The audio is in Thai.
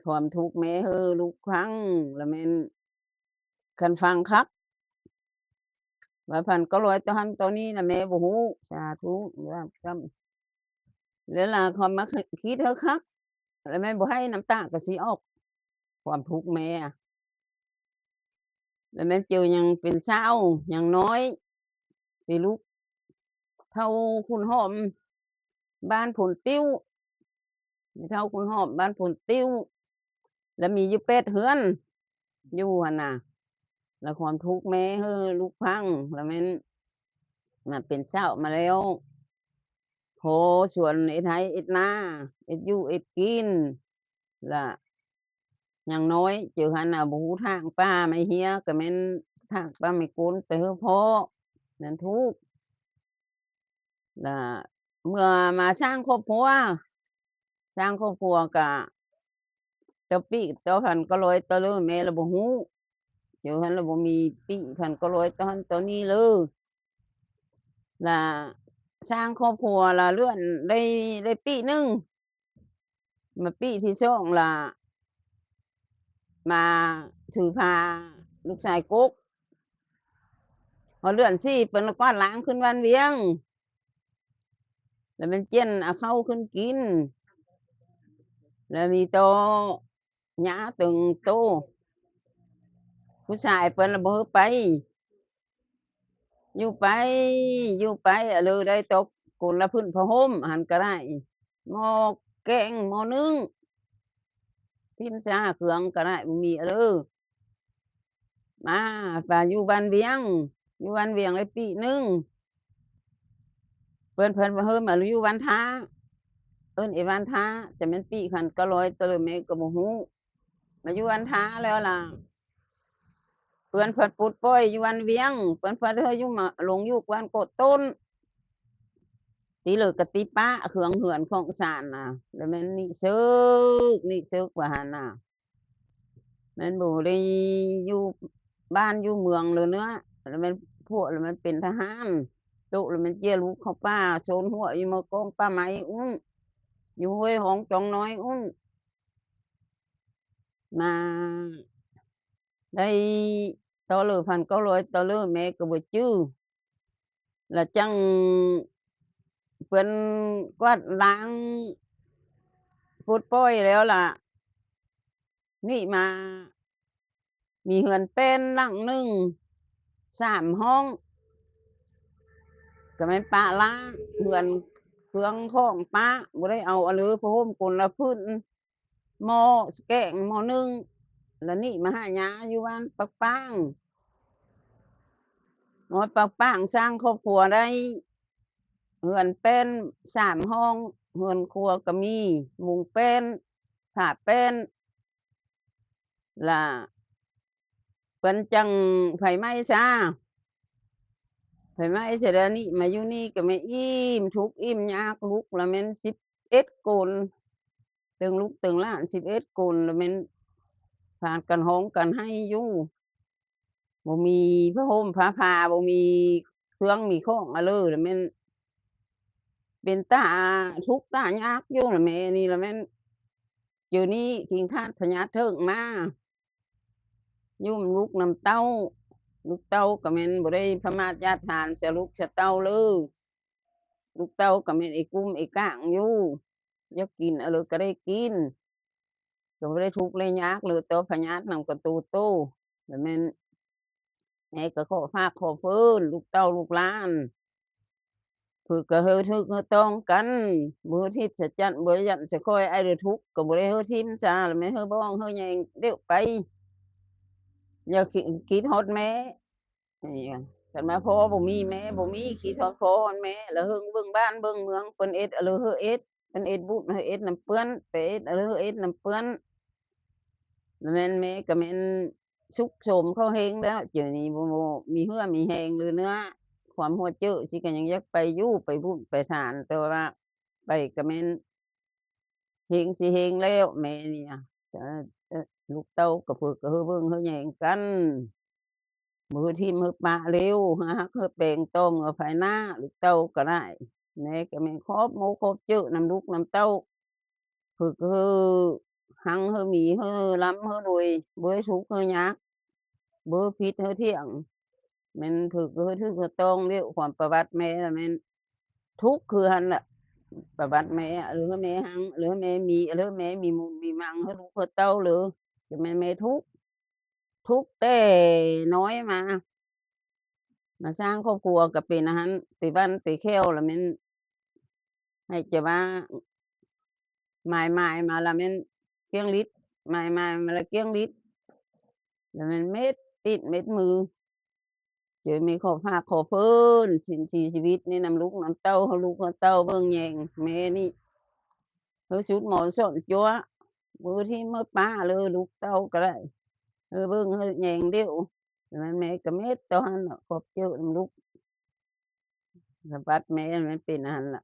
ความทุกข์แม่เฮอลูกฟังแล้วแม่นคันฟังคักว่าพัน900ตัวหั้นตัวนี้น่ะแม่บ่ฮู้สาธุว่าซ้ำแล้วล่ะความมาคิดเถอะคักแล้วแม่บ่ให้น้ำตาก็สิออกความทุกข์แม่อะแล้วแม่เจอหยังเป็นเศร้าหยังน้อยไปลุกเท่าคุณหอมบ้านผลติ้วเท่าคุณหอมบ้านผลติ้วแล้วมีอยู่8เรือนอยู่หั่นน่ะแล้วความทุกข์แม่เฮอลูกพังแล้วแม่นมันเป็นเศร้ามาแล้วโอ้โฮสวนเฮ็ดไร่เฮ็ดนาเฮ็ดอยู่เฮ็ดกินแล้วอย่างน้อยเจอหันน่ะบ่ฮู้ทางป้าไม่เฮียก็แม่นทางป้าไม่กุนไปเฮือพ่อนั่นทุกข์แล้วเมื่อมาสร้างครอบครัวสร้างครอบครัวก็ต่อปีต่อพัน900ต่อเลยแม่ละบ่ฮู้เจอหันแล้วบ่มีปี1,900ต่อหั้นต่อนี้เลยแล้วสร้างครอบครัวแล้วเลื่อนได้ปีหนึ่งมาปีที่2ล่ะมาถือพาลูกชายกกพอเลื่อน4เพิ่นละกวาดล้างขึ้นบ้านเวียงแล้วมันเจียนเอาข้าวขึ้นกินแล้วมีโตหญ้าตึงโตผู้ชายเพิ่นละบ่ให้ไปอยู่ไปอยู่ไปอะเลยได้ตกคนละพื้นผ้าห่มหั้นก็ได้หม้อแกงหม้อนึ่งพิมพ์ชาเครื่องก็ได้บ่มีอะเด้อมาป่าอยู่บ้านเวียงอยู่บ้านเวียงได้ปีหนึ่งเพิ่นว่าเฮิ่มอะอยู่บ้านท้าเอิ้นไอ้บ้านท้าจะแม่นปี1,900ตะลึแม่ก็บ่ฮู้มาอยู่บ้านท้าแล้วล่ะเพิ่นเพิ่นปลดปล่อยอยู่บ้านเวียงเพิ่นเพิ่นเฮออยู่มาลงอยู่บ้านโกดต้นตีเลิกก็ตีป๊ะเครื่องเหือนของศาลน่ะแล้วแม่นนิสึกว่าหั่นน่ะแม่นบ่ได้อยู่บ้านอยู่เมืองเลยเนาะแล้วแม่นพวกแล้วมันเป็นทหารโตแล้วมันเจียลูกเข้าป่าโซนหัวอยู่มากองป่าไม้อื้ออยู่ห้วยหองจองน้อยอื้อมาได้ต่อเลย1,900ต่อเลยแม่ก็บ่จื้อแล้วจังเพิ่นกวาดล้างปลดปล่อยแล้วล่ะนี่มามีเรือนเป็นหลังหนึ่ง3ห้องก็แม่นป๊าล้างเรือนเครื่องของป๊าบ่ได้เอาอะเลยผ้าห่มคนละพื้นหม้อแกงหม้อนึ่งแล้วนี่มาหาหยาอยู่บ้านปักปางน้อยปักปางสร้างครอบครัวได้เรือนเป็น3ห้องเรือนครัวก็มีมุงเป็นผ้าเป็นแล้วเพิ่นจังไฟไหม้ซาไฟไหม้เสร็จแล้วนี่มาอยู่นี่ก็แม่อิ่มทุกข์อิ่มยากลุกแล้วแม่น11คนตึงลูกตึงหลาน11คนแล้วแม่นพากันฮ้องกันไห้อยู่บ่มีผ้าห่มผ้าผ่าบ่มีเครื่องมีของอะเลยแล้วแม่นเป็นตาทุกข์ตายากอยู่ล่ะแม่นี่ล่ะแม่นเดี๋ยวนี้ขิงคร้านพญาเถิงมาอยู่นำลูกนำเต้าลูกเต้าก็แม่นบ่ได้พมาทญาติทานจะลูกจะเต้าเลยลูกเต้าก็แม่นไอ้กุมไอ้ก้างอยู่อยากกินอะเลยก็ได้กินก็บ่ได้ทุกข์ได้ยากเลยแต่ว่าพญาทนำกระตูโตแล้วแม่นแม่ก็ขอฝากขอเพิ่นลูกเต้าลูกหลานเพิ่นก็เฮ็ดถูกเฮ็ดต้องกันบ่ทิศจะจั้นบ่ยั้นจะคอยอ้ายเด้อทุกข์ก็บ่ได้เฮ็ดทิ่มซาแล้วแม่เฮ็ดบ้องเฮ็ดหยังเดี๋ยวไปอย่าคิดฮอดแม่นี่คันว่าพ่อบ่มีแม่บ่มีคิดฮอดพ่อฮอดแม่แล้วเฮิงเบิ่งบ้านเบิ่งเมืองเพิ่นเอ็ดอะเลอเฮอเอ็ดเพิ่นเอ็ดบุญเฮอเอ็ดน้ำเปื้อนไปเอ็ดอะเลอเอ็ดน้ำเปื้อนแม่นแม่ก็แม่นสุขโสมเขาเฮงแล้วเดี๋ยวนี้บ่มีเหือมีแรงเลยเนื้อความหัวเจ้อสิก็ยังอยากไปอยู่ไปบุญไปทานแต่ว่าไปก็แม่นเฮงสิเฮงแล้วแม่เนี่ยก็ลูกเต้าก็เพิ่นก็เฮอเบิ่งเฮอแหยงกัน มือทิ่มมือปะเร็วหาฮักเฮอแปลงต้มกับไผนาลูกเต้าก็ได้แม่ก็แม่นครบหมู่ครบเจอนำลูกนำเต้าฝึกคือห หังเฮอมีเฮอล้ำเฮอรวยบ่ให้ทุกข์เฮอยากบ่ผิดเฮอเที่ยงแม่นถูกเฮอถูกเฮอต้องเรียกความประวัติแม่น่ะแม่นทุกข์คือหั้นล่ะประวัติแม่หรือแม่หังหรือแม่มีหรือแม่มีมูลมีมังเฮอลูกเฮอเต้าหรือจะแม่นแม่ทุกข์แต่น้อยมาสร้างครอบครัวก็เป็นอันหั้นไปบ้านไปแค้วแล้วแม่นให้จะว่าหมายมาแล้วแม่นเกี้ยงฤทธิ์หมายมาแล้วเกี้ยงฤทธิ์แล้วแม่นเม็ดติดเม็ดมือเจอมีขอบหักขอเพิ่นสิ้นชีวิตนี่นำลูกนำเต้าเฮาลูกเฮาเต้าเบิ่งแยงแม่นี่เฮอสุดหมอนส้อนจั๊วมือที่มือป้าเลยลูกเต้าก็ได้เบิ่งเฮอแยงเดียวแล้วแม่ก็เม็ดเท่าหั้นล่ะขอบเจ้านำลูกสะบัดแม่มันเป็นอันนั้นล่ะ